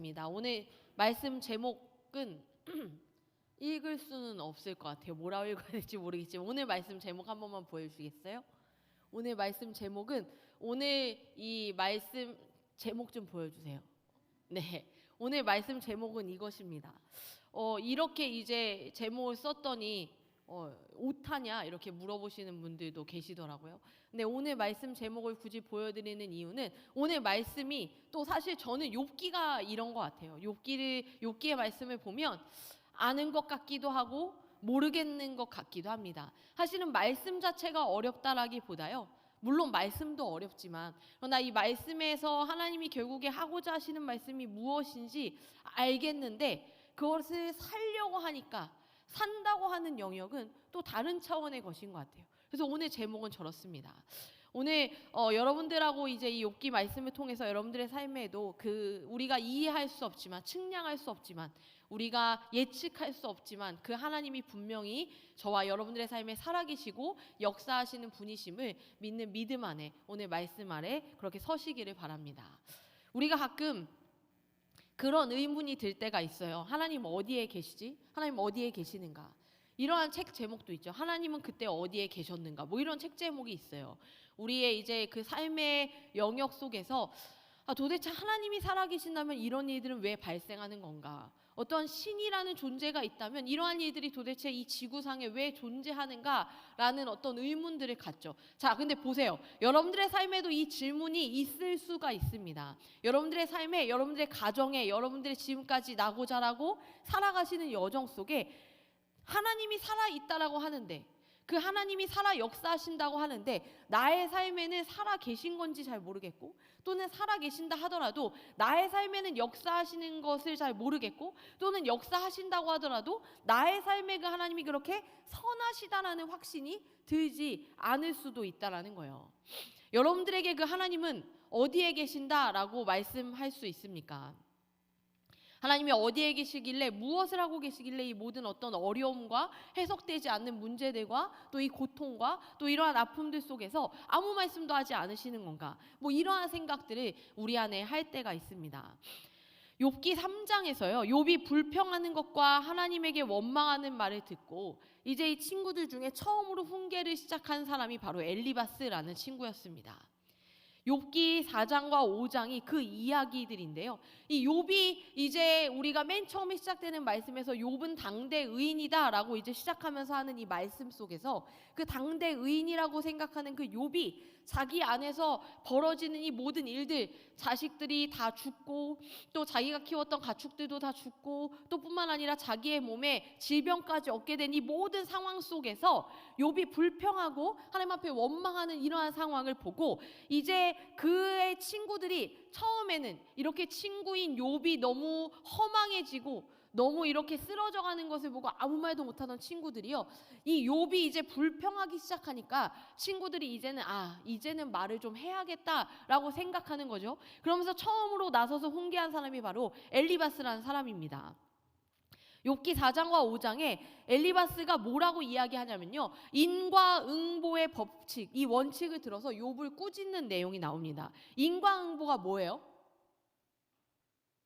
보겠습니다. 오늘 말씀 제목은 읽을 수는 없을 것 같아요. 뭐라고 읽어야 될지 모르겠지만 오늘 말씀 제목 한 번만 보여주시겠어요? 오늘 말씀 제목은 오늘 이 말씀 제목 좀 보여주세요. 네, 오늘 말씀 제목은 이것입니다. 이렇게 이제 제목을 썼더니 오타냐 이렇게 물어보시는 분들도 계시더라고요. 근데 오늘 말씀 제목을 굳이 보여드리는 이유는 오늘 말씀이 또 사실 저는 욥기가 이런 것 같아요. 욥기의 말씀을 보면 아는 것 같기도 하고 모르겠는 것 같기도 합니다. 사실은 말씀 자체가 어렵다라기보다요. 물론 말씀도 어렵지만 그러나 이 말씀에서 하나님이 결국에 하고자 하시는 말씀이 무엇인지 알겠는데 그것을 살려고 하니까 산다고 하는 영역은 또 다른 차원의 것인 것 같아요. 그래서 오늘 제목은 저렇습니다. 오늘 여러분들하고 이제 이 욥기 말씀을 통해서 여러분들의 삶에도 우리가 이해할 수 없지만 측량할 수 없지만 우리가 예측할 수 없지만 그 하나님이 분명히 저와 여러분들의 삶에 살아계시고 역사하시는 분이심을 믿는 믿음 안에 오늘 말씀 아래 그렇게 서시기를 바랍니다. 우리가 가끔 그런 의문이 들 때가 있어요. 하나님 어디에 계시지? 하나님 어디에 계시는가? 이러한 책 제목도 있죠. 하나님은 그때 어디에 계셨는가? 뭐 이런 책 제목이 있어요. 우리의 이제 그 삶의 영역 속에서 도대체 하나님이 살아계신다면 이런 일들은 왜 발생하는 건가? 어떤 신이라는 존재가 있다면 이러한 일들이 도대체 이 지구상에 왜 존재하는가라는 어떤 의문들을 갖죠. 자, 근데 보세요. 여러분들의 삶에도 이 질문이 있을 수가 있습니다. 여러분들의 삶에, 여러분들의 가정에, 여러분들의 지금까지 나고 자라고 살아가시는 여정 속에 하나님이 살아있다라고 하는데 그 하나님이 살아 역사하신다고 하는데 나의 삶에는 살아 계신 건지 잘 모르겠고 또는 살아 계신다 하더라도 나의 삶에는 역사하시는 것을 잘 모르겠고 또는 역사하신다고 하더라도 나의 삶에 그 하나님이 그렇게 선하시다라는 확신이 들지 않을 수도 있다라는 거예요. 여러분들에게 그 하나님은 어디에 계신다라고 말씀할 수 있습니까? 하나님이 어디에 계시길래 무엇을 하고 계시길래 이 모든 어떤 어려움과 해석되지 않는 문제들과 또 이 고통과 또 이러한 아픔들 속에서 아무 말씀도 하지 않으시는 건가? 뭐 이러한 생각들을 우리 안에 할 때가 있습니다. 욥기 3장에서요. 욥이 불평하는 것과 하나님에게 원망하는 말을 듣고 이제 이 친구들 중에 처음으로 훈계를 시작한 사람이 바로 엘리바스라는 친구였습니다. 욥기 4장과 5장이 그 이야기들인데요. 이 욥이 이제 우리가 맨 처음에 시작되는 말씀에서 욥은 당대 의인이다라고 이제 시작하면서 하는 이 말씀 속에서 그 당대 의인이라고 생각하는 그 욥이 자기 안에서 벌어지는 이 모든 일들, 자식들이 다 죽고 또 자기가 키웠던 가축들도 다 죽고 또 뿐만 아니라 자기의 몸에 질병까지 얻게 된 이 모든 상황 속에서 욥이 불평하고 하나님 앞에 원망하는 이러한 상황을 보고 이제 그의 친구들이 처음에는 이렇게 친구인 욥이 너무 허망해지고 너무 이렇게 쓰러져가는 것을 보고 아무 말도 못하던 친구들이요. 이 욥이 이제 불평하기 시작하니까 친구들이 이제는 말을 좀 해야겠다라고 생각하는 거죠. 그러면서 처음으로 나서서 훈계한 사람이 바로 엘리바스라는 사람입니다. 욥기 4장과 5장에 엘리바스가 뭐라고 이야기하냐면요. 인과응보의 법칙, 이 원칙을 들어서 욥을 꾸짖는 내용이 나옵니다. 인과응보가 뭐예요?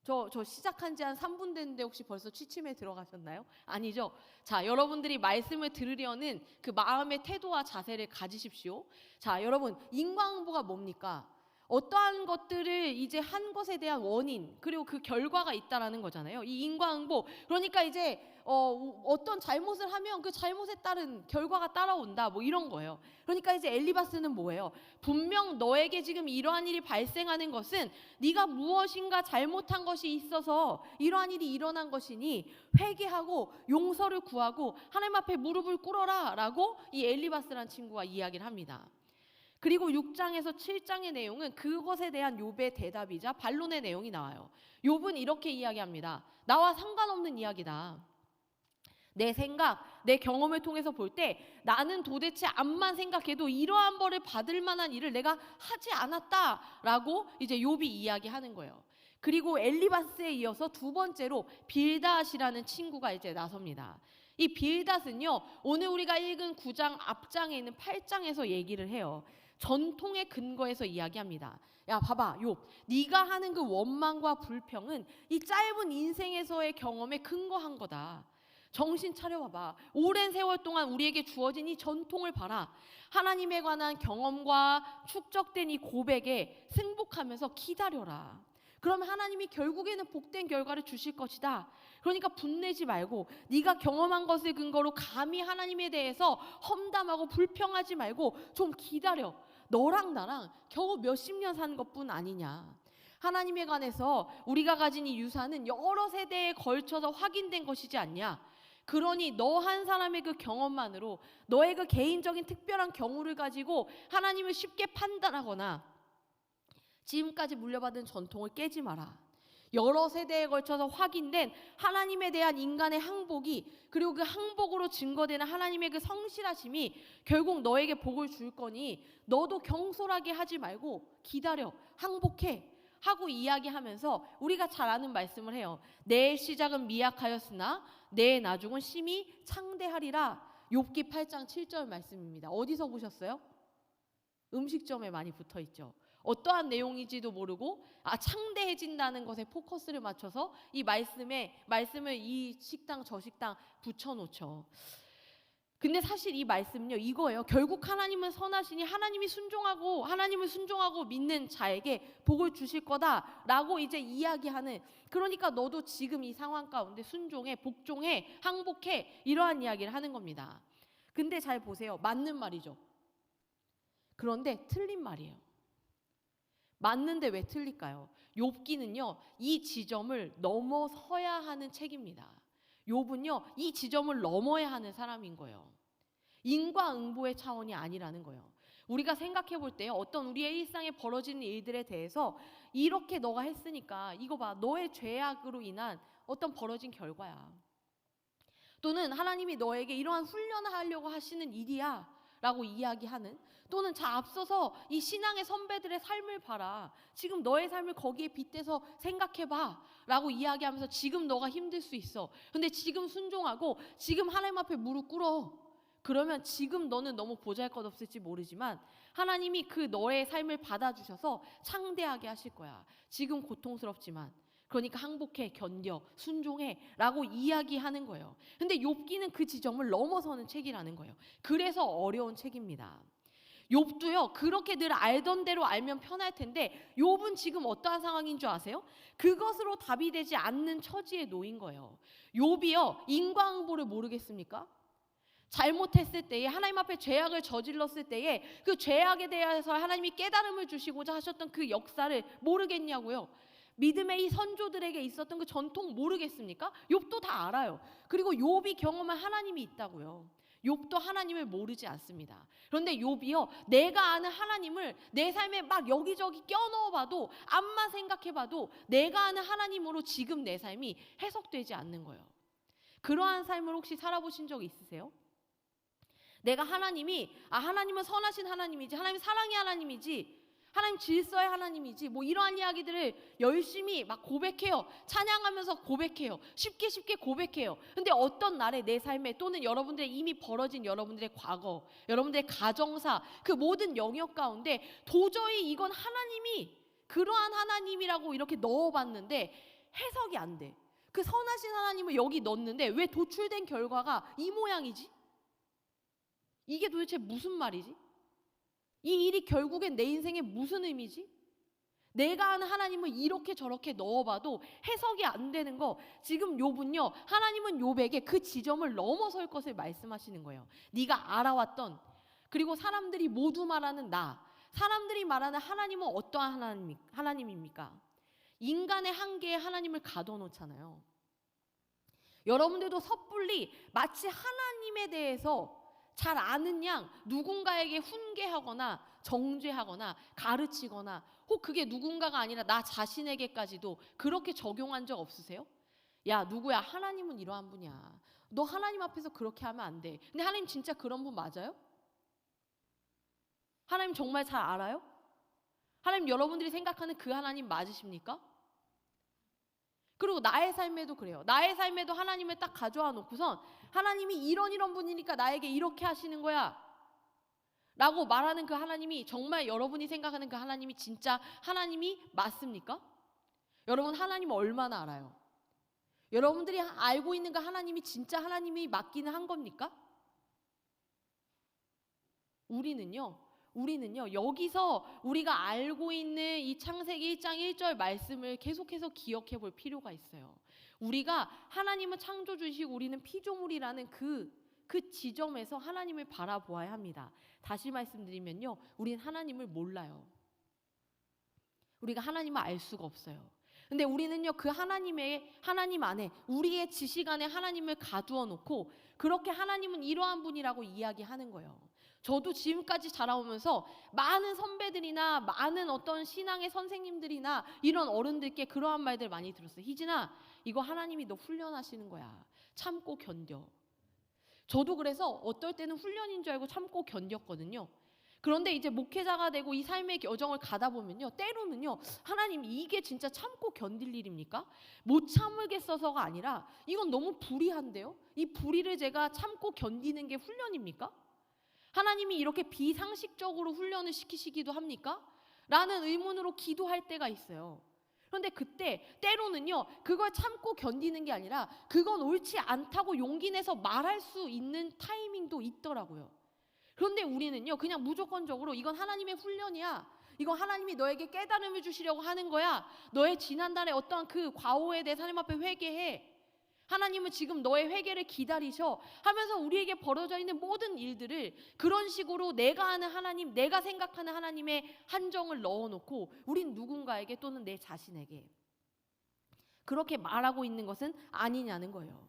저 시작한 지 한 3분 됐는데 혹시 벌써 취침에 들어가셨나요? 아니죠. 자, 여러분들이 말씀을 들으려는 그 마음의 태도와 자세를 가지십시오. 자, 여러분, 인과응보가 뭡니까? 어떠한 것들을 이제 한 것에 대한 원인 그리고 그 결과가 있다라는 거잖아요. 이 인과응보. 그러니까 이제 어떤 잘못을 하면 그 잘못에 따른 결과가 따라온다 뭐 이런 거예요. 그러니까 이제 엘리바스는 뭐예요? 분명 너에게 지금 이러한 일이 발생하는 것은 네가 무엇인가 잘못한 것이 있어서 이러한 일이 일어난 것이니 회개하고 용서를 구하고 하나님 앞에 무릎을 꿇어라 라고 이 엘리바스라는 친구가 이야기를 합니다. 그리고 6장에서 7장의 내용은 그것에 대한 욥의 대답이자 반론의 내용이 나와요. 욥은 이렇게 이야기합니다. 나와 상관없는 이야기다. 내 생각, 내 경험을 통해서 볼 때 나는 도대체 암만 생각해도 이러한 벌을 받을 만한 일을 내가 하지 않았다라고 이제 욥이 이야기하는 거예요. 그리고 엘리바스에 이어서 두 번째로 빌닷이라는 친구가 이제 나섭니다. 이 빌닷은요, 오늘 우리가 읽은 9장 앞장에 있는 8장에서 얘기를 해요. 전통의 근거에서 이야기합니다. 야, 봐봐, 욥. 네가 하는 그 원망과 불평은 이 짧은 인생에서의 경험에 근거한 거다. 정신 차려봐봐. 오랜 세월 동안 우리에게 주어진 이 전통을 봐라. 하나님에 관한 경험과 축적된 이 고백에 승복하면서 기다려라. 그러면 하나님이 결국에는 복된 결과를 주실 것이다. 그러니까 분내지 말고 네가 경험한 것을 근거로 감히 하나님에 대해서 험담하고 불평하지 말고 좀 기다려. 너랑 나랑 겨우 몇십 년 산 것뿐 아니냐. 하나님에 관해서 우리가 가진 이 유산은 여러 세대에 걸쳐서 확인된 것이지 않냐. 그러니 너 한 사람의 그 경험만으로 너의 그 개인적인 특별한 경우를 가지고 하나님을 쉽게 판단하거나 지금까지 물려받은 전통을 깨지 마라. 여러 세대에 걸쳐서 확인된 하나님에 대한 인간의 항복이, 그리고 그 항복으로 증거되는 하나님의 그 성실하심이 결국 너에게 복을 줄 거니 너도 경솔하게 하지 말고 기다려, 항복해 하고 이야기하면서 우리가 잘 아는 말씀을 해요. 내 시작은 미약하였으나 내 나중은 심히 창대하리라. 욥기 8장 7절 말씀입니다. 어디서 보셨어요? 음식점에 많이 붙어 있죠. 어떠한 내용인지도 모르고 창대해진다는 것에 포커스를 맞춰서 이 말씀을 이 식당 저 식당 붙여놓죠. 근데 사실 이 말씀은요, 이거예요. 결국 하나님은 선하시니 하나님을 순종하고 믿는 자에게 복을 주실 거다라고 이제 이야기하는, 그러니까 너도 지금 이 상황 가운데 순종해, 복종해, 항복해, 이러한 이야기를 하는 겁니다. 근데 잘 보세요. 맞는 말이죠. 그런데 틀린 말이에요. 맞는데 왜 틀릴까요? 욥기는요, 이 지점을 넘어서야 하는 책입니다. 욥은요, 이 지점을 넘어야 하는 사람인 거예요. 인과응보의 차원이 아니라는 거예요. 우리가 생각해 볼 때 어떤 우리의 일상에 벌어지는 일들에 대해서 이렇게 너가 했으니까 이거 봐, 너의 죄악으로 인한 어떤 벌어진 결과야. 또는 하나님이 너에게 이러한 훈련을 하려고 하시는 일이야 라고 이야기하는, 또는 앞서서 이 신앙의 선배들의 삶을 봐라, 지금 너의 삶을 거기에 빗대서 생각해봐 라고 이야기하면서 지금 너가 힘들 수 있어. 근데 지금 순종하고 지금 하나님 앞에 무릎 꿇어. 그러면 지금 너는 너무 보잘것없을지 모르지만 하나님이 그 너의 삶을 받아주셔서 창대하게 하실 거야. 지금 고통스럽지만. 그러니까 항복해, 견뎌, 순종해 라고 이야기하는 거예요. 근데 욥기는 그 지점을 넘어서는 책이라는 거예요. 그래서 어려운 책입니다. 욥도요, 그렇게 늘 알던 대로 알면 편할 텐데 욥은 지금 어떠한 상황인 줄 아세요? 그것으로 답이 되지 않는 처지에 놓인 거예요. 욥이요, 인과응보를 모르겠습니까? 잘못했을 때에, 하나님 앞에 죄악을 저질렀을 때에 그 죄악에 대해서 하나님이 깨달음을 주시고자 하셨던 그 역사를 모르겠냐고요. 믿음의 이 선조들에게 있었던 그 전통 모르겠습니까? 욥도 다 알아요. 그리고 욥이 경험한 하나님이 있다고요. 욥도 하나님을 모르지 않습니다. 그런데 욥이요, 내가 아는 하나님을 내 삶에 막 여기저기 껴넣어봐도, 암만 생각해봐도 내가 아는 하나님으로 지금 내 삶이 해석되지 않는 거예요. 그러한 삶을 혹시 살아보신 적 있으세요? 내가 하나님은 선하신 하나님이지, 하나님 사랑의 하나님이지, 하나님 질서의 하나님이지, 뭐 이러한 이야기들을 열심히 막 고백해요. 찬양하면서 고백해요. 쉽게 고백해요. 근데 어떤 날에 내 삶에, 또는 여러분들의 이미 벌어진 여러분들의 과거, 여러분들의 가정사, 그 모든 영역 가운데 도저히 이건 하나님이 그러한 하나님이라고 이렇게 넣어봤는데 해석이 안 돼. 그 선하신 하나님을 여기 넣었는데 왜 도출된 결과가 이 모양이지? 이게 도대체 무슨 말이지? 이 일이 결국엔 내 인생에 무슨 의미지? 내가 아는 하나님을 이렇게 저렇게 넣어봐도 해석이 안 되는 거, 지금 욥은요, 하나님은 욥에게 그 지점을 넘어설 것을 말씀하시는 거예요. 네가 알아왔던, 그리고 사람들이 모두 말하는 사람들이 말하는 하나님은 어떠한 하나님입니까? 인간의 한계에 하나님을 가둬놓잖아요. 여러분들도 섣불리 마치 하나님에 대해서 잘 아는 양 누군가에게 훈계하거나 정죄하거나 가르치거나, 혹 그게 누군가가 아니라 나 자신에게까지도 그렇게 적용한 적 없으세요? 야, 누구야, 하나님은 이러한 분이야, 너 하나님 앞에서 그렇게 하면 안 돼. 근데 하나님 진짜 그런 분 맞아요? 하나님 정말 잘 알아요? 하나님 여러분들이 생각하는 그 하나님 맞으십니까? 그리고 나의 삶에도 그래요. 나의 삶에도 하나님을 딱 가져와 놓고선 하나님이 이런 분이니까 나에게 이렇게 하시는 거야 라고 말하는 그 하나님이 정말 여러분이 생각하는 그 하나님이 진짜 하나님이 맞습니까? 여러분 하나님을 얼마나 알아요? 여러분들이 알고 있는 그 하나님이 진짜 하나님이 맞기는 한 겁니까? 우리는요 여기서 우리가 알고 있는 이 창세기 1장 1절 말씀을 계속해서 기억해 볼 필요가 있어요. 우리가 하나님은 창조주시고 우리는 피조물이라는 그 지점에서 하나님을 바라보아야 합니다. 다시 말씀드리면요, 우린 하나님을 몰라요. 우리가 하나님을 알 수가 없어요. 근데 우리는요 그 하나님 안에 우리의 지식 안에 하나님을 가두어 놓고 그렇게 하나님은 이러한 분이라고 이야기하는 거예요. 저도 지금까지 자라오면서 많은 선배들이나 많은 어떤 신앙의 선생님들이나 이런 어른들께 그러한 말들 많이 들었어요. 희진아, 이거 하나님이 너 훈련하시는 거야. 참고 견뎌. 저도 그래서 어떨 때는 훈련인 줄 알고 참고 견뎠거든요. 그런데 이제 목회자가 되고 이 삶의 여정을 가다 보면요, 때로는요, 하나님 이게 진짜 참고 견딜 일입니까? 못 참을겠어서가 아니라 이건 너무 불의한데요? 이 불의를 제가 참고 견디는 게 훈련입니까? 하나님이 이렇게 비상식적으로 훈련을 시키시기도 합니까? 라는 의문으로 기도할 때가 있어요. 그런데 그때 때로는요 그걸 참고 견디는 게 아니라 그건 옳지 않다고 용기 내서 말할 수 있는 타이밍도 있더라고요. 그런데 우리는요 그냥 무조건적으로 이건 하나님의 훈련이야, 이건 하나님이 너에게 깨달음을 주시려고 하는 거야, 너의 지난달에 어떠한 그 과오에 대해서 하나님 앞에 회개해, 하나님은 지금 너의 회개를 기다리셔 하면서 우리에게 벌어져 있는 모든 일들을 그런 식으로 내가 아는 하나님, 내가 생각하는 하나님의 한정을 넣어놓고 우린 누군가에게 또는 내 자신에게 그렇게 말하고 있는 것은 아니냐는 거예요.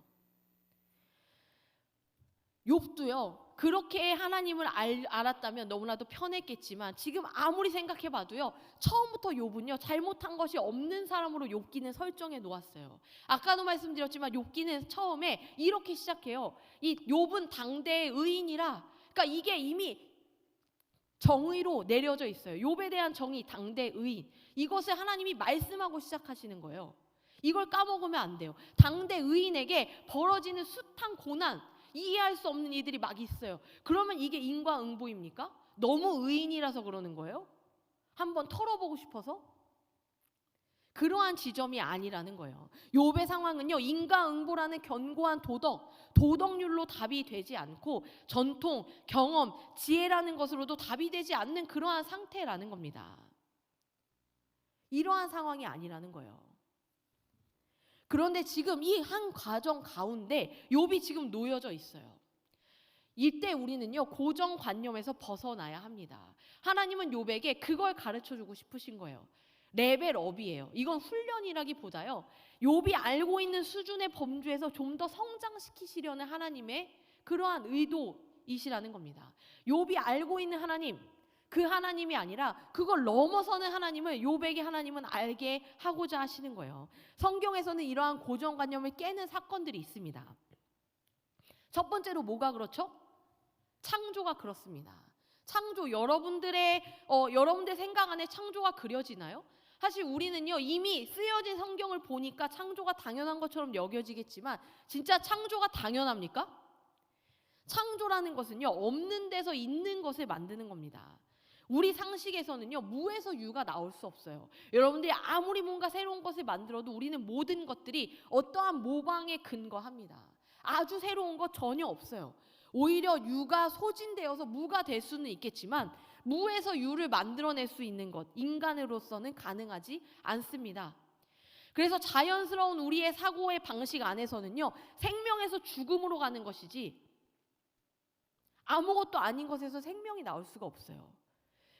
욥도요 그렇게 하나님을 알았다면 너무나도 편했겠지만 지금 아무리 생각해봐도요 처음부터 욥은요 잘못한 것이 없는 사람으로 욥기는 설정해 놓았어요. 아까도 말씀드렸지만 욥기는 처음에 이렇게 시작해요. 이 욥은 당대의 의인이라, 그러니까 이게 이미 정의로 내려져 있어요. 욥에 대한 정의, 당대 의인, 이것을 하나님이 말씀하고 시작하시는 거예요. 이걸 까먹으면 안 돼요. 당대 의인에게 벌어지는 숱한 고난, 이해할 수 없는 이들이 막 있어요. 그러면 이게 인과응보입니까? 너무 의인이라서 그러는 거예요? 한번 털어보고 싶어서? 그러한 지점이 아니라는 거예요. 욥의 상황은요 인과응보라는 견고한 도덕률로 답이 되지 않고 전통, 경험, 지혜라는 것으로도 답이 되지 않는 그러한 상태라는 겁니다. 이러한 상황이 아니라는 거예요. 그런데 지금 이 한 과정 가운데 욥이 지금 놓여져 있어요. 이때 우리는요 고정관념에서 벗어나야 합니다. 하나님은 욥에게 그걸 가르쳐주고 싶으신 거예요. 레벨업이에요. 이건 훈련이라기보다요 욥이 알고 있는 수준의 범주에서 좀 더 성장시키시려는 하나님의 그러한 의도이시라는 겁니다. 욥이 알고 있는 하나님, 그 하나님이 아니라 그걸 넘어서는 하나님을 욥에게 하나님은 알게 하고자 하시는 거예요. 성경에서는 이러한 고정관념을 깨는 사건들이 있습니다. 첫 번째로 뭐가 그렇죠? 창조가 그렇습니다. 창조, 여러분들 생각 안에 창조가 그려지나요? 사실 우리는요 이미 쓰여진 성경을 보니까 창조가 당연한 것처럼 여겨지겠지만 진짜 창조가 당연합니까? 창조라는 것은요 없는 데서 있는 것을 만드는 겁니다. 우리 상식에서는요 무에서 유가 나올 수 없어요. 여러분들이 아무리 뭔가 새로운 것을 만들어도 우리는 모든 것들이 어떠한 모방에 근거합니다. 아주 새로운 것 전혀 없어요. 오히려 유가 소진되어서 무가 될 수는 있겠지만 무에서 유를 만들어낼 수 있는 것, 인간으로서는 가능하지 않습니다. 그래서 자연스러운 우리의 사고의 방식 안에서는요 생명에서 죽음으로 가는 것이지 아무것도 아닌 것에서 생명이 나올 수가 없어요.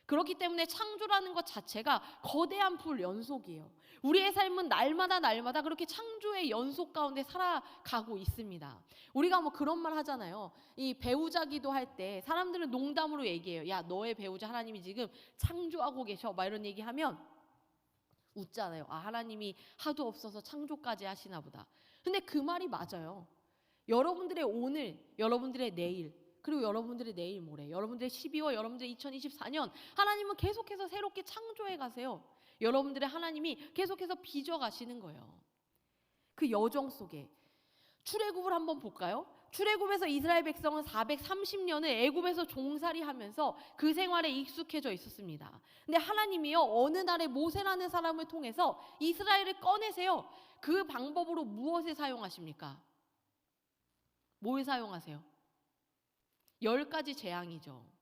그렇기 때문에 창조라는 것 자체가 거대한 불 연속이에요. 우리의 삶은 날마다 그렇게 창조의 연속 가운데 살아가고 있습니다. 우리가 뭐 그런 말 하잖아요. 이 배우자 기도할 때 사람들은 농담으로 얘기해요. 야, 너의 배우자 하나님이 지금 창조하고 계셔. 막 이런 얘기하면 웃잖아요. 아, 하나님이 하도 없어서 창조까지 하시나 보다. 근데 그 말이 맞아요. 여러분들의 오늘, 여러분들의 내일, 그리고 여러분들의 내일 모레, 여러분들의 12월, 여러분들의 2024년 하나님은 계속해서 새롭게 창조해 가세요. 여러분들의 하나님이 계속해서 빚어 가시는 거예요. 그 여정 속에 출애굽을 한번 볼까요? 출애굽에서 이스라엘 백성은 430년을 애굽에서 종살이하면서 그 생활에 익숙해져 있었습니다. 근데 하나님이요, 어느 날에 모세라는 사람을 통해서 이스라엘을 꺼내세요. 그 방법으로 무엇을 사용하십니까? 뭘 사용하세요? 10가지 재앙이죠.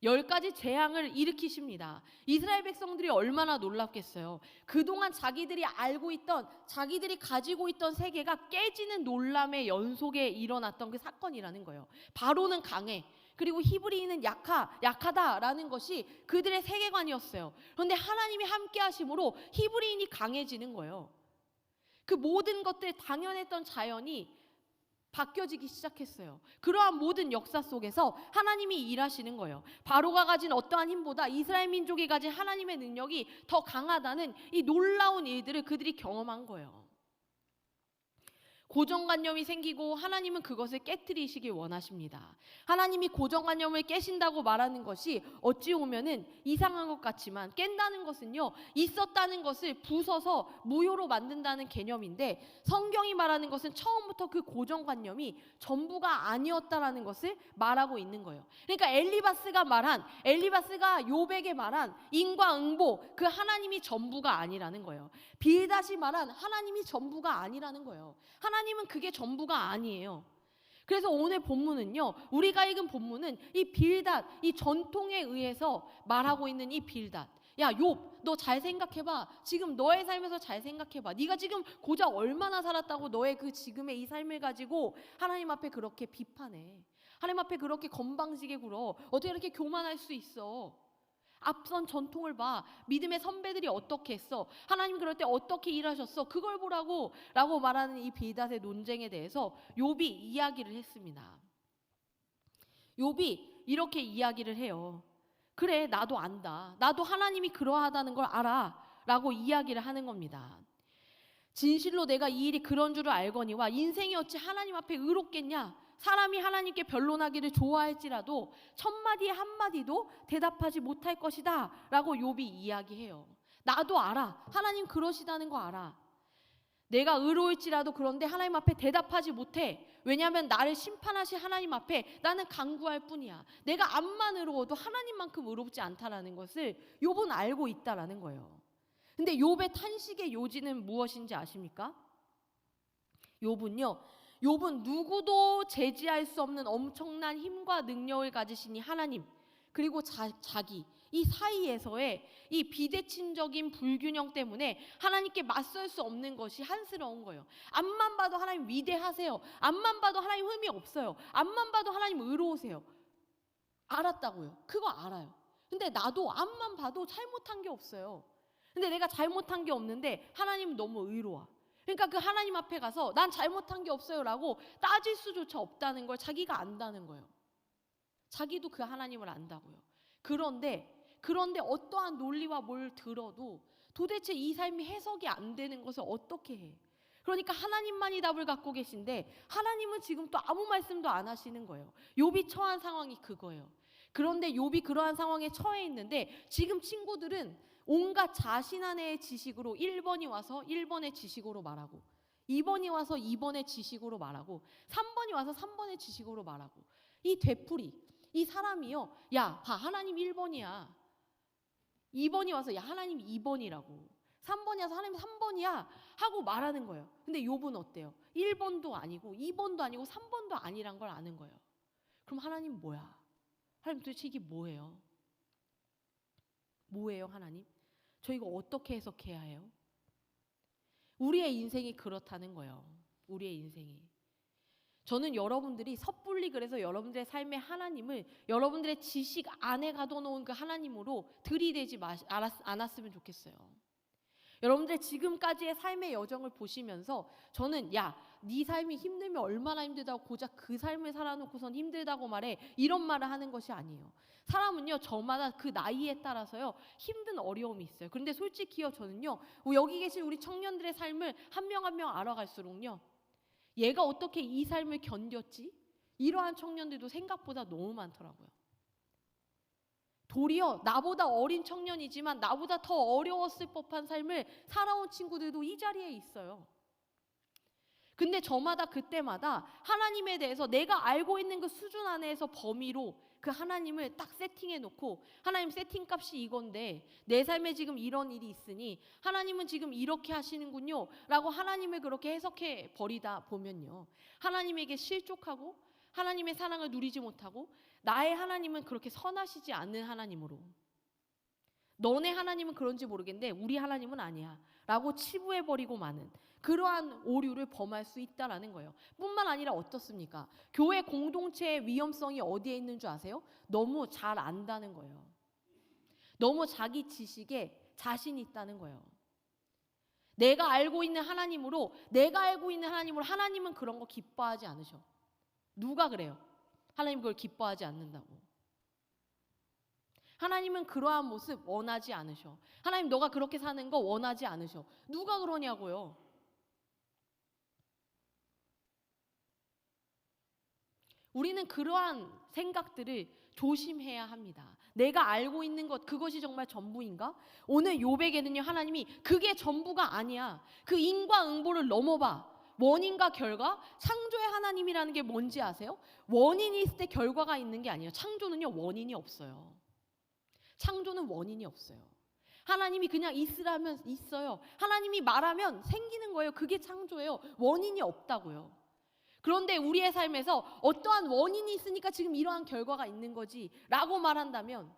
10가지 재앙을 일으키십니다. 이스라엘 백성들이 얼마나 놀랍겠어요. 그동안 자기들이 알고 있던, 자기들이 가지고 있던 세계가 깨지는 놀람의 연속에 일어났던 그 사건이라는 거예요. 바로는 강해, 그리고 히브리인은 약하다라는 것이 그들의 세계관이었어요. 그런데 하나님이 함께 하심으로 히브리인이 강해지는 거예요. 그 모든 것들, 당연했던 자연이 바뀌어지기 시작했어요. 그러한 모든 역사 속에서 하나님이 일하시는 거예요. 바로가 가진 어떠한 힘보다 이스라엘 민족이 가진 하나님의 능력이 더 강하다는 이 놀라운 일들을 그들이 경험한 거예요. 고정관념이 생기고 하나님은 그것을 깨트리시길 원하십니다. 하나님이 고정관념을 깨신다고 말하는 것이 어찌 보면은 이상한 것 같지만, 깬다는 것은요, 있었다는 것을 부숴서 무효로 만든다는 개념인데, 성경이 말하는 것은 처음부터 그 고정관념이 전부가 아니었다라는 것을 말하고 있는 거예요. 그러니까 엘리바스가 욥에게 말한 인과응보, 그 하나님이 전부가 아니라는 거예요. 빌닷이 말한 하나님이 전부가 아니라는 거예요. 하나님은 그게 전부가 아니에요. 그래서 오늘 본문은요, 우리가 읽은 본문은 이 빌닷, 이 전통에 의해서 말하고 있는 이 빌닷, 야 욥, 너 잘 생각해봐. 지금 너의 삶에서 잘 생각해봐. 네가 지금 고작 얼마나 살았다고 너의 그 지금의 이 삶을 가지고 하나님 앞에 그렇게 비판해. 하나님 앞에 그렇게 건방지게 굴어. 어떻게 이렇게 교만할 수 있어? 앞선 전통을 봐. 믿음의 선배들이 어떻게 했어? 하나님 그럴 때 어떻게 일하셨어? 그걸 보라고 라고 말하는 이 빌닷의 논쟁에 대해서 욥이 이야기를 했습니다. 욥이 이렇게 이야기를 해요. 그래, 나도 안다. 나도 하나님이 그러하다는 걸 알아 라고 이야기를 하는 겁니다. 진실로 내가 이 일이 그런 줄을 알거니와 인생이 어찌 하나님 앞에 의롭겠냐? 사람이 하나님께 변론하기를 좋아할지라도 첫마디에 한마디도 대답하지 못할 것이다 라고 욥이 이야기해요. 나도 알아. 하나님 그러시다는 거 알아. 내가 의로울지라도 그런데 하나님 앞에 대답하지 못해. 왜냐하면 나를 심판하실 하나님 앞에 나는 간구할 뿐이야. 내가 암만 의로워도 하나님만큼 의롭지 않다라는 것을 욥은 알고 있다라는 거예요. 근데 욥의 탄식의 요지는 무엇인지 아십니까? 욥은 누구도 제지할 수 없는 엄청난 힘과 능력을 가지신 이 하나님, 그리고 자기, 이 사이에서의 이 비대칭적인 불균형 때문에 하나님께 맞설 수 없는 것이 한스러운 거예요. 앞만 봐도 하나님 위대하세요. 앞만 봐도 하나님 흠이 없어요. 앞만 봐도 하나님 의로우세요. 알았다고요. 그거 알아요. 근데 나도 앞만 봐도 잘못한 게 없어요. 근데 내가 잘못한 게 없는데 하나님은 너무 의로워. 그러니까 그 하나님 앞에 가서 난 잘못한 게 없어요 라고 따질 수조차 없다는 걸 자기가 안다는 거예요. 자기도 그 하나님을 안다고요. 그런데 어떠한 논리와 뭘 들어도 도대체 이 삶이 해석이 안 되는 것을 어떻게 해? 그러니까 하나님만이 답을 갖고 계신데 하나님은 지금 또 아무 말씀도 안 하시는 거예요. 욥이 처한 상황이 그거예요. 그런데 욥이 그러한 상황에 처해 있는데 지금 친구들은 온갖 자신 안의 지식으로 1번이 와서 1번의 지식으로 말하고, 2번이 와서 2번의 지식으로 말하고, 3번이 와서 3번의 지식으로 말하고, 이 되풀이, 이 사람이요, 야, 봐, 하나님 1번이야. 2번이 와서 야, 하나님 2번이라고. 3번이 와서 하나님 3번이야 하고 말하는 거예요. 근데 욥은 어때요? 1번도 아니고 2번도 아니고 3번도 아니란 걸 아는 거예요. 그럼 하나님 뭐야? 하나님 도대체 이게 뭐예요? 뭐예요, 하나님? 저 이거 어떻게 해석해야 해요? 우리의 인생이 그렇다는 거예요. 우리의 인생이. 저는 여러분들이 섣불리 그래서 여러분들의 삶의 하나님을 여러분들의 지식 안에 가둬놓은 그 하나님으로 들이대지 않았으면 좋겠어요. 여러분들의 지금까지의 삶의 여정을 보시면서 저는 야, 네 삶이 힘들면 얼마나 힘들다고 고작 그 삶을 살아놓고선 힘들다고 말해, 이런 말을 하는 것이 아니에요. 사람은요, 저마다 그 나이에 따라서요 힘든 어려움이 있어요. 그런데 솔직히요, 저는요 여기 계신 우리 청년들의 삶을 한 명 한 명 알아갈수록요, 얘가 어떻게 이 삶을 견뎠지? 이러한 청년들도 생각보다 너무 많더라고요. 도리어 나보다 어린 청년이지만 나보다 더 어려웠을 법한 삶을 살아온 친구들도 이 자리에 있어요. 근데 저마다 그때마다 하나님에 대해서 내가 알고 있는 그 수준 안에서 범위로 그 하나님을 딱 세팅해 놓고, 하나님 세팅값이 이건데 내 삶에 지금 이런 일이 있으니 하나님은 지금 이렇게 하시는군요 라고 하나님을 그렇게 해석해 버리다 보면요, 하나님에게 실족하고 하나님의 사랑을 누리지 못하고 나의 하나님은 그렇게 선하시지 않는 하나님으로, 너네 하나님은 그런지 모르겠는데 우리 하나님은 아니야 라고 치부해버리고 마는 그러한 오류를 범할 수 있다라는 거예요. 뿐만 아니라 어떻습니까? 교회 공동체의 위험성이 어디에 있는 줄 아세요? 너무 잘 안다는 거예요. 너무 자기 지식에 자신이 있다는 거예요. 내가 알고 있는 하나님으로 하나님은 그런 거 기뻐하지 않으셔. 누가 그래요? 하나님 그걸 기뻐하지 않는다고. 하나님은 그러한 모습 원하지 않으셔. 하나님 너가 그렇게 사는 거 원하지 않으셔. 누가 그러냐고요. 우리는 그러한 생각들을 조심해야 합니다. 내가 알고 있는 것, 그것이 정말 전부인가? 오늘 욥에게는요, 하나님이 그게 전부가 아니야. 그 인과응보를 넘어봐. 원인과 결과, 창조의 하나님이라는 게 뭔지 아세요? 원인이 있을 때 결과가 있는 게 아니에요. 창조는요, 원인이 없어요. 창조는 원인이 없어요. 하나님이 그냥 있으라면 있어요. 하나님이 말하면 생기는 거예요. 그게 창조예요. 원인이 없다고요. 그런데 우리의 삶에서 어떠한 원인이 있으니까 지금 이러한 결과가 있는 거지 라고 말한다면,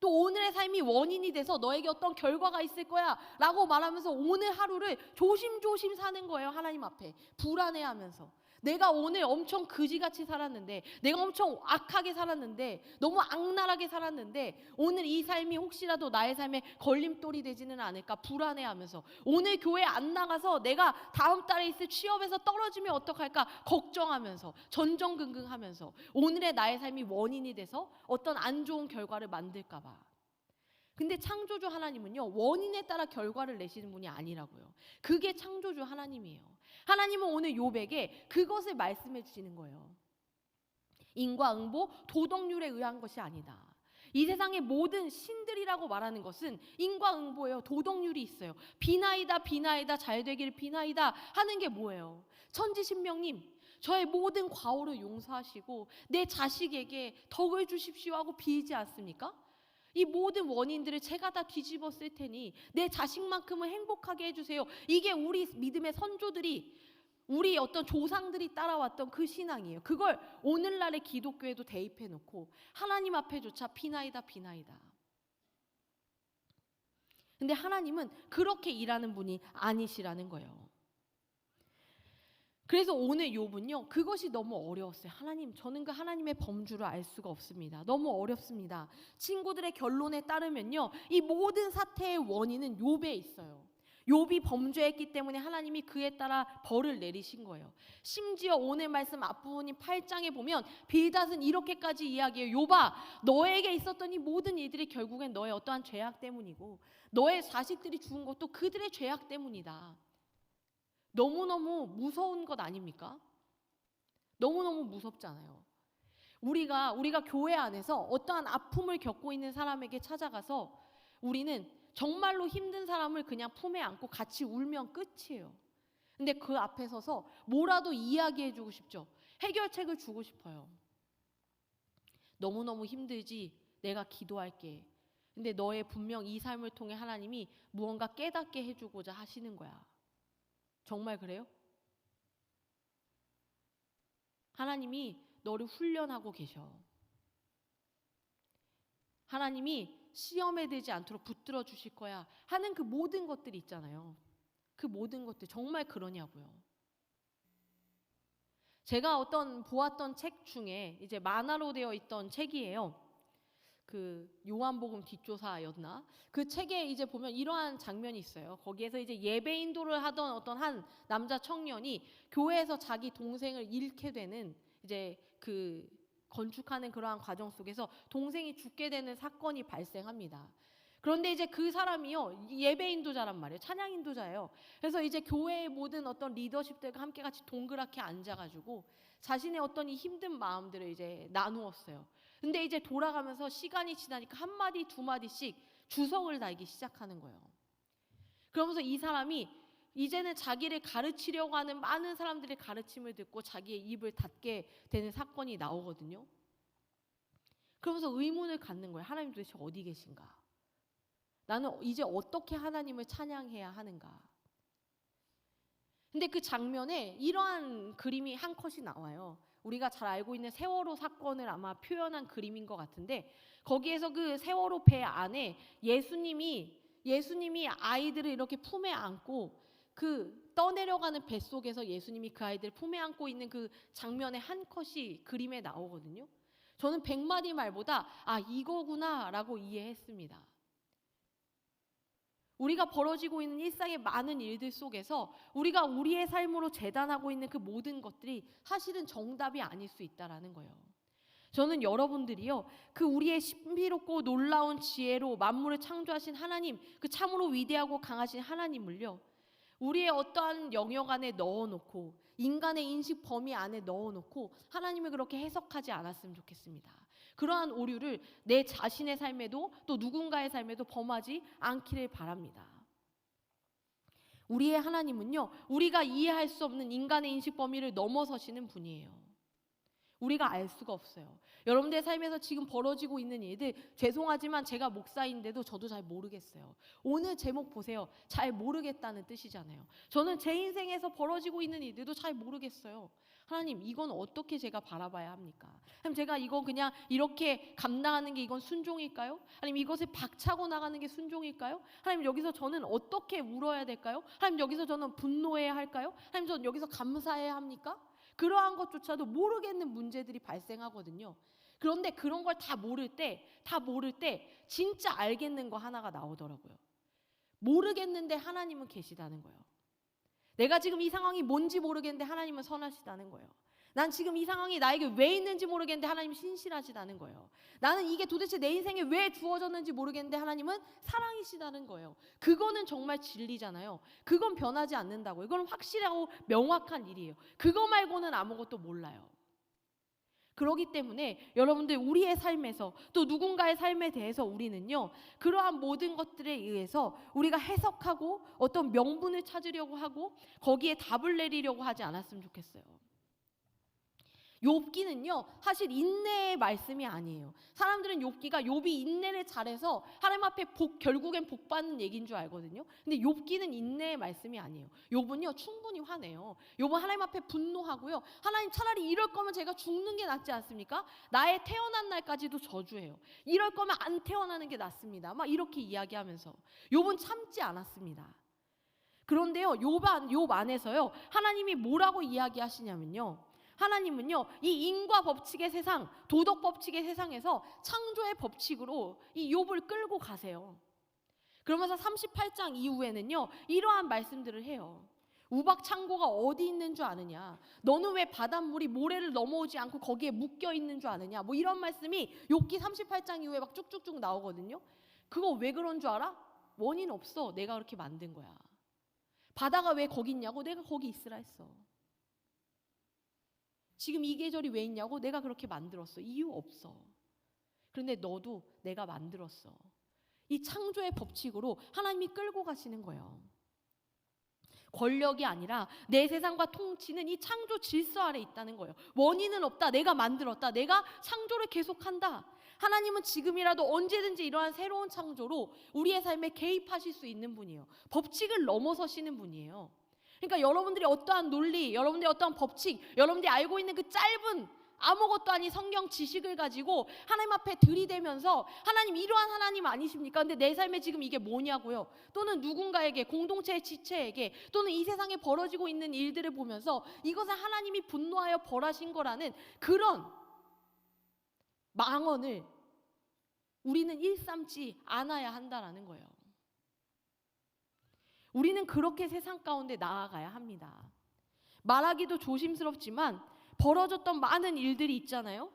또 오늘의 삶이 원인이 돼서 너에게 어떤 결과가 있을 거야 라고 말하면서 오늘 하루를 조심조심 사는 거예요. 하나님 앞에 불안해하면서 내가 오늘 엄청 그지같이 살았는데, 내가 엄청 악하게 살았는데, 너무 악랄하게 살았는데 오늘 이 삶이 혹시라도 나의 삶에 걸림돌이 되지는 않을까 불안해하면서, 오늘 교회 안 나가서 내가 다음 달에 있을 취업에서 떨어지면 어떡할까 걱정하면서 전전긍긍하면서 오늘의 나의 삶이 원인이 돼서 어떤 안 좋은 결과를 만들까 봐. 근데 창조주 하나님은요, 원인에 따라 결과를 내시는 분이 아니라고요. 그게 창조주 하나님이에요. 하나님은 오늘 욥에게 그것을 말씀해 주시는 거예요. 인과응보, 도덕률에 의한 것이 아니다. 이 세상의 모든 신들이라고 말하는 것은 인과응보예요. 도덕률이 있어요. 비나이다 비나이다 잘되기를 비나이다 하는 게 뭐예요? 천지신명님, 저의 모든 과오를 용서하시고 내 자식에게 덕을 주십시오 하고 비이지 않습니까? 이 모든 원인들을 제가 다 뒤집어 쓸 테니 내 자식만큼은 행복하게 해주세요. 이게 우리 믿음의 선조들이, 우리 어떤 조상들이 따라왔던 그 신앙이에요. 그걸 오늘날의 기독교에도 대입해 놓고 하나님 앞에조차 비나이다 비나이다. 근데 하나님은 그렇게 일하는 분이 아니시라는 거예요. 그래서 오늘 욥은요, 그것이 너무 어려웠어요. 하나님, 저는 그 하나님의 범주를 알 수가 없습니다. 너무 어렵습니다. 친구들의 결론에 따르면요, 이 모든 사태의 원인은 욥에 있어요. 욥이 범죄했기 때문에 하나님이 그에 따라 벌을 내리신 거예요. 심지어 오늘 말씀 앞부분인 8장에 보면 빌닷은 이렇게까지 이야기해요. 욥아, 너에게 있었던 이 모든 일들이 결국엔 너의 어떠한 죄악 때문이고 너의 자식들이 죽은 것도 그들의 죄악 때문이다. 너무너무 무서운 것 아닙니까? 너무너무 무섭잖아요. 우리가 교회 안에서 어떠한 아픔을 겪고 있는 사람에게 찾아가서 우리는 정말로 힘든 사람을 그냥 품에 안고 같이 울면 끝이에요. 근데 그 앞에 서서 뭐라도 이야기해 주고 싶죠. 해결책을 주고 싶어요. 너무너무 힘들지? 내가 기도할게. 근데 너의 분명 이 삶을 통해 하나님이 무언가 깨닫게 해주고자 하시는 거야. 정말 그래요? 하나님이 너를 훈련하고 계셔. 하나님이 시험에 들지 않도록 붙들어 주실 거야 하는 그 모든 것들이 있잖아요. 그 모든 것들 정말 그러냐고요. 제가 보았던 책 중에 이제 만화로 되어 있던 책이에요. 그 요한복음 뒷조사였나? 그 책에 이제 보면 이러한 장면이 있어요. 거기에서 이제 예배 인도를 하던 어떤 한 남자 청년이 교회에서 자기 동생을 잃게 되는, 이제 그 건축하는 그러한 과정 속에서 동생이 죽게 되는 사건이 발생합니다. 그런데 이제 그 사람이요, 예배 인도자란 말이에요. 찬양 인도자예요. 그래서 이제 교회의 모든 어떤 리더십들과 함께 같이 동그랗게 앉아가지고 자신의 어떤 이 힘든 마음들을 이제 나누었어요. 근데 이제 돌아가면서 시간이 지나니까 한 마디 두 마디씩 주석을 달기 시작하는 거예요. 그러면서 이 사람이 이제는 자기를 가르치려고 하는 많은 사람들의 가르침을 듣고 자기의 입을 닫게 되는 사건이 나오거든요. 그러면서 의문을 갖는 거예요. 하나님 도대체 어디 계신가? 나는 이제 어떻게 하나님을 찬양해야 하는가? 근데 그 장면에 이러한 그림이 한 컷이 나와요. 우리가 잘 알고 있는 세월호 사건을 아마 표현한 그림인 것 같은데, 거기에서 그 세월호 배 안에 예수님이 아이들을 이렇게 품에 안고 그 떠내려가는 뱃속에서 예수님이 그 아이들을 품에 안고 있는 그 장면의 한 컷이 그림에 나오거든요. 저는 100마디 말보다 이거구나 라고 이해했습니다. 우리가 벌어지고 있는 일상의 많은 일들 속에서 우리가 우리의 삶으로 재단하고 있는 그 모든 것들이 사실은 정답이 아닐 수 있다라는 거예요. 저는 여러분들이요, 그 우리의 신비롭고 놀라운 지혜로 만물을 창조하신 하나님, 그 참으로 위대하고 강하신 하나님을요, 우리의 어떠한 영역 안에 넣어놓고 인간의 인식 범위 안에 넣어놓고 하나님을 그렇게 해석하지 않았으면 좋겠습니다. 그러한 오류를 내 자신의 삶에도 또 누군가의 삶에도 범하지 않기를 바랍니다. 우리의 하나님은요, 우리가 이해할 수 없는 인간의 인식 범위를 넘어서시는 분이에요. 우리가 알 수가 없어요. 여러분들의 삶에서 지금 벌어지고 있는 일들, 죄송하지만 제가 목사인데도 저도 잘 모르겠어요. 오늘 제목 보세요. 잘 모르겠다는 뜻이잖아요. 저는 제 인생에서 벌어지고 있는 일들도 잘 모르겠어요. 하나님, 이건 어떻게 제가 바라봐야 합니까? 하나님, 제가 이거 그냥 이렇게 감당하는 게 이건 순종일까요? 아니면 이것을 박차고 나가는 게 순종일까요? 하나님, 여기서 저는 어떻게 울어야 될까요? 하나님, 여기서 저는 분노해야 할까요? 하나님, 저는 여기서 감사해야 합니까? 그러한 것조차도 모르겠는 문제들이 발생하거든요. 그런데 그런 걸 다 모를 때 진짜 알겠는 거 하나가 나오더라고요. 모르겠는데 하나님은 계시다는 거예요. 내가 지금 이 상황이 뭔지 모르겠는데 하나님은 선하시다는 거예요. 난 지금 이 상황이 나에게 왜 있는지 모르겠는데 하나님은 신실하시다는 거예요. 나는 이게 도대체 내 인생에 왜 주어졌는지 모르겠는데 하나님은 사랑이시다는 거예요. 그거는 정말 진리잖아요. 그건 변하지 않는다고. 이건 확실하고 명확한 일이에요. 그거 말고는 아무것도 몰라요. 그렇기 때문에 여러분들, 우리의 삶에서 또 누군가의 삶에 대해서 우리는요, 그러한 모든 것들에 의해서 우리가 해석하고 어떤 명분을 찾으려고 하고 거기에 답을 내리려고 하지 않았으면 좋겠어요. 욥기는요, 사실 인내의 말씀이 아니에요. 사람들은 욥이 인내를 잘해서 하나님 앞에 결국엔 복 받는 얘기인 줄 알거든요. 근데 욥기는 인내의 말씀이 아니에요. 욥은요, 충분히 화내요. 욥은 하나님 앞에 분노하고요, 하나님, 차라리 이럴 거면 제가 죽는 게 낫지 않습니까? 나의 태어난 날까지도 저주해요. 이럴 거면 안 태어나는 게 낫습니다. 막 이렇게 이야기하면서 욥은 참지 않았습니다. 그런데요, 욥 안에서요, 하나님이 뭐라고 이야기하시냐면요, 하나님은요, 이 인과 법칙의 세상, 도덕 법칙의 세상에서 창조의 법칙으로 이 욥을 끌고 가세요. 그러면서 38장 이후에는요, 이러한 말씀들을 해요. 우박 창고가 어디 있는 줄 아느냐? 너는 왜 바닷물이 모래를 넘어오지 않고 거기에 묶여 있는 줄 아느냐? 뭐 이런 말씀이 욥기 38장 이후에 막 쭉쭉쭉 나오거든요. 그거 왜 그런 줄 알아? 원인 없어. 내가 그렇게 만든 거야. 바다가 왜 거기 있냐고? 내가 거기 있으라 했어. 지금 이 계절이 왜 있냐고? 내가 그렇게 만들었어. 이유 없어. 그런데 너도 내가 만들었어. 이 창조의 법칙으로 하나님이 끌고 가시는 거예요. 권력이 아니라 내 세상과 통치는 이 창조 질서 아래 있다는 거예요. 원인은 없다. 내가 만들었다. 내가 창조를 계속한다. 하나님은 지금이라도 언제든지 이러한 새로운 창조로 우리의 삶에 개입하실 수 있는 분이에요. 법칙을 넘어서시는 분이에요. 그러니까 여러분들이 어떠한 논리, 여러분들이 어떠한 법칙, 여러분들이 알고 있는 그 짧은 아무것도 아닌 성경 지식을 가지고 하나님 앞에 들이대면서 하나님, 이러한 하나님 아니십니까? 근데 내 삶에 지금 이게 뭐냐고요? 또는 누군가에게, 공동체의 지체에게, 또는 이 세상에 벌어지고 있는 일들을 보면서 이것은 하나님이 분노하여 벌하신 거라는 그런 망언을 우리는 일삼지 않아야 한다라는 거예요. 우리는 그렇게 세상 가운데 나아가야 합니다. 말하기도 조심스럽지만 벌어졌던 많은 일들이 있잖아요.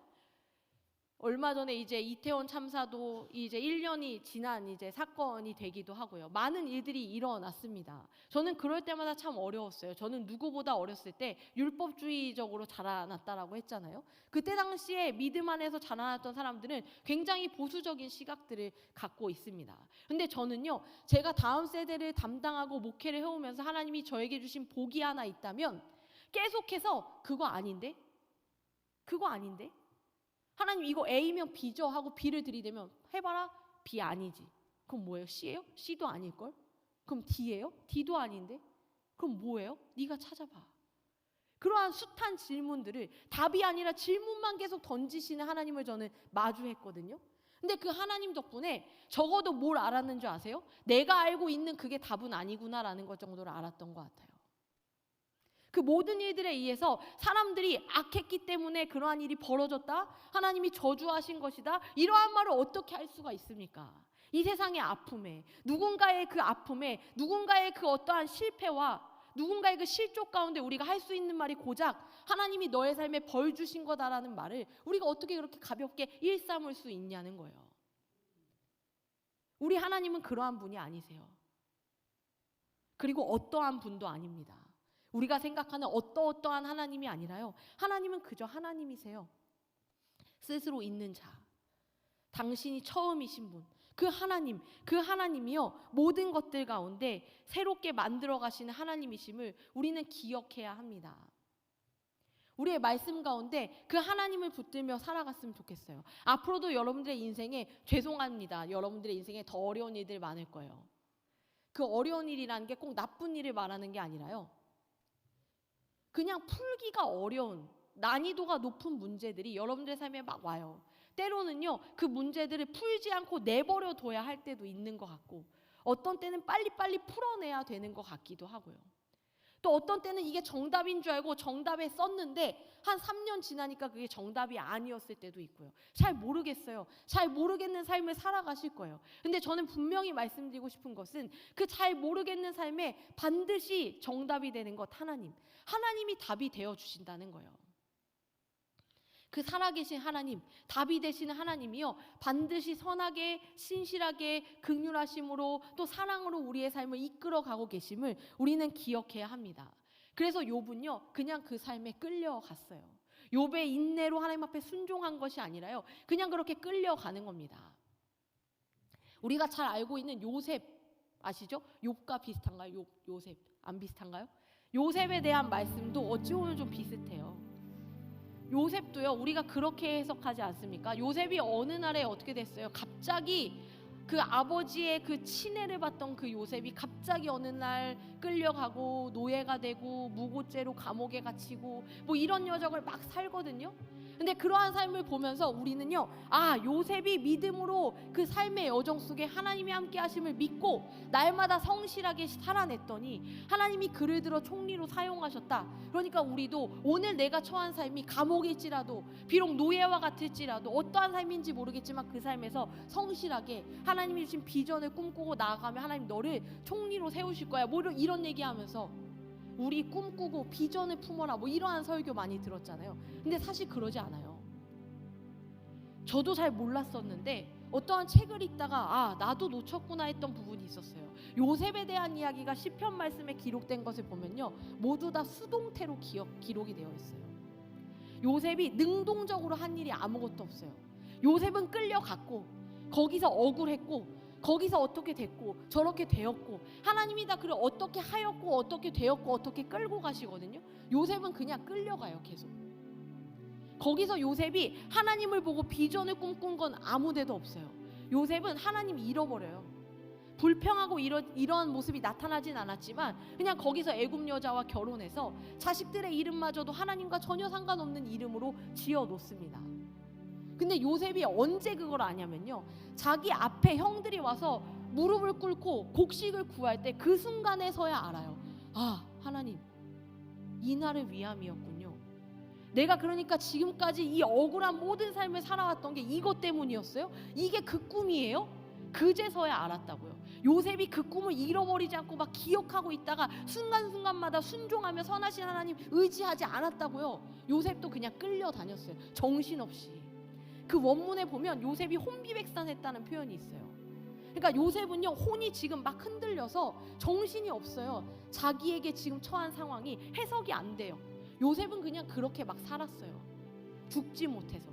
얼마 전에 이제 이태원 참사도 이제 1년이 지난 이제 사건이 되기도 하고요. 많은 일들이 일어났습니다. 저는 그럴 때마다 참 어려웠어요. 저는 누구보다 어렸을 때 율법주의적으로 자라났다라고 했잖아요. 그때 당시에 믿음 안에서 자라났던 사람들은 굉장히 보수적인 시각들을 갖고 있습니다. 근데 저는요, 제가 다음 세대를 담당하고 목회를 해오면서 하나님이 저에게 주신 복이 하나 있다면 계속해서 그거 아닌데? 하나님 이거 A면 B죠 하고 B를 들이대면 해봐라, B 아니지. 그럼 뭐예요? C예요? C도 아닐걸? 그럼 D예요? D도 아닌데? 그럼 뭐예요? 네가 찾아봐. 그러한 숱한 질문들을 답이 아니라 질문만 계속 던지시는 하나님을 저는 마주했거든요. 근데 그 하나님 덕분에 적어도 뭘 알았는 줄 아세요? 내가 알고 있는 그게 답은 아니구나라는 것 정도를 알았던 것 같아요. 그 모든 일들에 의해서 사람들이 악했기 때문에 그러한 일이 벌어졌다, 하나님이 저주하신 것이다, 이러한 말을 어떻게 할 수가 있습니까? 이 세상의 아픔에, 누군가의 그 아픔에, 누군가의 그 어떠한 실패와 누군가의 그 실족 가운데 우리가 할 수 있는 말이 고작 하나님이 너의 삶에 벌 주신 거다라는 말을 우리가 어떻게 그렇게 가볍게 일삼을 수 있냐는 거예요. 우리 하나님은 그러한 분이 아니세요. 그리고 어떠한 분도 아닙니다. 우리가 생각하는 어떠한 하나님이 아니라요, 하나님은 그저 하나님이세요. 스스로 있는 자, 당신이 처음이신 분, 그 하나님이요, 모든 것들 가운데 새롭게 만들어 가시는 하나님이심을 우리는 기억해야 합니다. 우리의 말씀 가운데 그 하나님을 붙들며 살아갔으면 좋겠어요. 앞으로도 여러분들의 인생에, 죄송합니다, 여러분들의 인생에 더 어려운 일들 많을 거예요. 그 어려운 일이라는 게 꼭 나쁜 일을 말하는 게 아니라요, 그냥 풀기가 어려운, 난이도가 높은 문제들이 여러분들의 삶에 막 와요. 때로는요, 그 문제들을 풀지 않고 내버려 둬야 할 때도 있는 것 같고, 어떤 때는 빨리빨리 풀어내야 되는 것 같기도 하고요. 또 어떤 때는 이게 정답인 줄 알고 정답에 썼는데 한 3년 지나니까 그게 정답이 아니었을 때도 있고요. 잘 모르겠어요. 잘 모르겠는 삶을 살아가실 거예요. 근데 저는 분명히 말씀드리고 싶은 것은 그 잘 모르겠는 삶에 반드시 정답이 되는 것, 하나님이 답이 되어 주신다는 거예요. 그 살아계신 하나님, 답이 되시는 하나님이요, 반드시 선하게, 신실하게, 긍휼하심으로 또 사랑으로 우리의 삶을 이끌어가고 계심을 우리는 기억해야 합니다. 그래서 욥은요, 그냥 그 삶에 끌려갔어요. 욥의 인내로 하나님 앞에 순종한 것이 아니라요, 그냥 그렇게 끌려가는 겁니다. 우리가 잘 알고 있는 요셉 아시죠? 욥과 비슷한가요? 요셉 안 비슷한가요? 요셉에 대한 말씀도 어찌 보면 좀 비슷해요. 요셉도요, 우리가 그렇게 해석하지 않습니까? 요셉이 어느 날에 어떻게 됐어요? 갑자기 그 아버지의 그 친애를 받던 그 요셉이 갑자기 어느 날 끌려가고 노예가 되고 무고죄로 감옥에 갇히고 뭐 이런 여정을 막 살거든요. 근데 그러한 삶을 보면서 우리는요, 요셉이 믿음으로 그 삶의 여정 속에 하나님이 함께 하심을 믿고 날마다 성실하게 살아냈더니 하나님이 그를 들어 총리로 사용하셨다. 그러니까 우리도 오늘 내가 처한 삶이 감옥일지라도, 비록 노예와 같을지라도, 어떠한 삶인지 모르겠지만 그 삶에서 성실하게 하나님이 주신 비전을 꿈꾸고 나아가면 하나님 너를 총리로 세우실 거야, 뭐 이런 얘기하면서 우리 꿈꾸고 비전을 품어라, 뭐 이러한 설교 많이 들었잖아요. 근데 사실 그러지 않아요. 저도 잘 몰랐었는데 어떠한 책을 읽다가 나도 놓쳤구나 했던 부분이 있었어요. 요셉에 대한 이야기가 시편 말씀에 기록된 것을 보면요, 모두 다 수동태로 기록이 되어 있어요. 요셉이 능동적으로 한 일이 아무것도 없어요. 요셉은 끌려갔고 거기서 억울했고 거기서 어떻게 됐고 저렇게 되었고 하나님이 다 그를 어떻게 하였고 어떻게 되었고 어떻게 끌고 가시거든요. 요셉은 그냥 끌려가요. 계속 거기서 요셉이 하나님을 보고 비전을 꿈꾼 건 아무 데도 없어요. 요셉은 하나님 잃어버려요. 불평하고 이런 모습이 나타나진 않았지만 그냥 거기서 애굽 여자와 결혼해서 자식들의 이름마저도 하나님과 전혀 상관없는 이름으로 지어 놓습니다. 근데 요셉이 언제 그걸 아냐면요, 자기 앞에 형들이 와서 무릎을 꿇고 곡식을 구할 때 그 순간에서야 알아요. 하나님, 이 날을 위함이었군요. 내가 그러니까 지금까지 이 억울한 모든 삶을 살아왔던 게 이것 때문이었어요? 이게 그 꿈이에요? 그제서야 알았다고요. 요셉이 그 꿈을 잃어버리지 않고 막 기억하고 있다가 순간순간마다 순종하며 선하신 하나님 의지하지 않았다고요. 요셉도 그냥 끌려다녔어요. 정신없이. 그 원문에 보면 요셉이 혼비백산했다는 표현이 있어요. 그러니까 요셉은요, 혼이 지금 막 흔들려서 정신이 없어요. 자기에게 지금 처한 상황이 해석이 안 돼요. 요셉은 그냥 그렇게 막 살았어요. 죽지 못해서.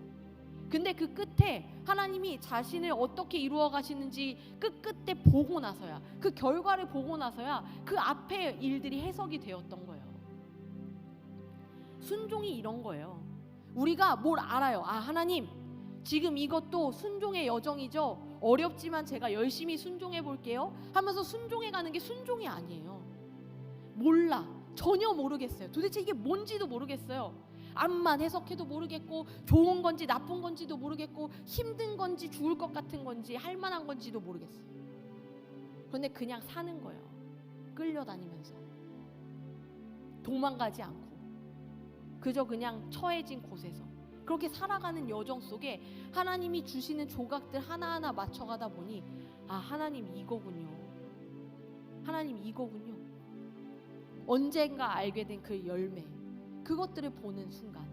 근데 그 끝에 하나님이 자신을 어떻게 이루어 가시는지 끝에 보고 나서야, 그 결과를 보고 나서야 그 앞에 일들이 해석이 되었던 거예요. 순종이 이런 거예요. 우리가 뭘 알아요. 아, 하나님, 지금 이것도 순종의 여정이죠. 어렵지만 제가 열심히 순종해 볼게요 하면서 순종해 가는 게 순종이 아니에요. 몰라. 전혀 모르겠어요. 도대체 이게 뭔지도 모르겠어요. 암만 해석해도 모르겠고, 좋은 건지 나쁜 건지도 모르겠고, 힘든 건지 죽을 것 같은 건지 할 만한 건지도 모르겠어요. 그런데 그냥 사는 거예요. 끌려다니면서 도망가지 않고 그저 그냥 처해진 곳에서 그렇게 살아가는 여정 속에 하나님이 주시는 조각들 하나하나 맞춰가다 보니, 아, 하나님 이거군요. 하나님 이거군요. 언젠가 알게 된 그 열매, 그것들을 보는 순간,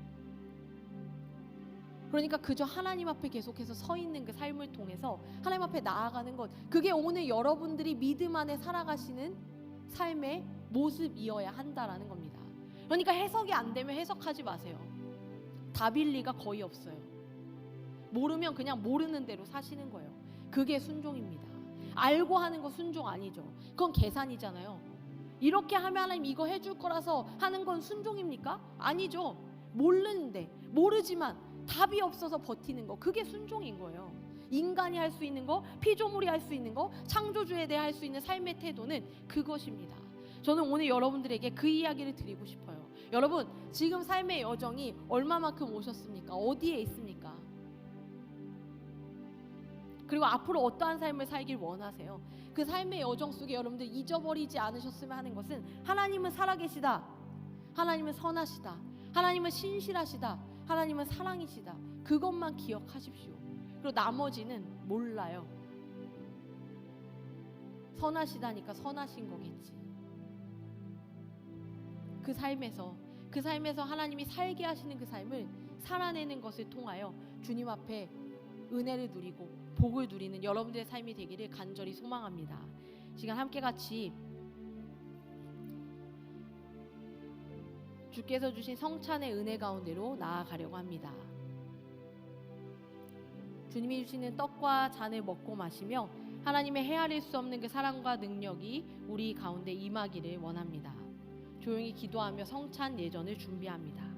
그러니까 그저 하나님 앞에 계속해서 서 있는 그 삶을 통해서 하나님 앞에 나아가는 것, 그게 오늘 여러분들이 믿음 안에 살아가시는 삶의 모습이어야 한다라는 겁니다. 그러니까 해석이 안 되면 해석하지 마세요. 답일 리가 거의 없어요. 모르면 그냥 모르는 대로 사시는 거예요. 그게 순종입니다. 알고 하는 거 순종 아니죠. 그건 계산이잖아요. 이렇게 하면 하나님 이거 해줄 거라서 하는 건 순종입니까? 아니죠. 모르는데, 모르지만 답이 없어서 버티는 거, 그게 순종인 거예요. 인간이 할 수 있는 거, 피조물이 할 수 있는 거, 창조주에 대해 할 수 있는 삶의 태도는 그것입니다. 저는 오늘 여러분들에게 그 이야기를 드리고 싶어요. 여러분, 지금 삶의 여정이 얼마만큼 오셨습니까? 어디에 있습니까? 그리고 앞으로 어떠한 삶을 살길 원하세요? 그 삶의 여정 속에 여러분들 잊어버리지 않으셨으면 하는 것은, 하나님은 살아계시다, 하나님은 선하시다, 하나님은 신실하시다, 하나님은 사랑이시다, 그것만 기억하십시오. 그리고 나머지는 몰라요. 선하시다니까 선하신 거겠지. 그 삶에서 하나님이 살게 하시는 그 삶을 살아내는 것을 통하여 주님 앞에 은혜를 누리고 복을 누리는 여러분들의 삶이 되기를 간절히 소망합니다. 시간 함께 같이 주께서 주신 성찬의 은혜 가운데로 나아가려고 합니다. 주님이 주시는 떡과 잔을 먹고 마시며 하나님의 헤아릴 수 없는 그 사랑과 능력이 우리 가운데 임하기를 원합니다. 조용히 기도하며 성찬 예전을 준비합니다.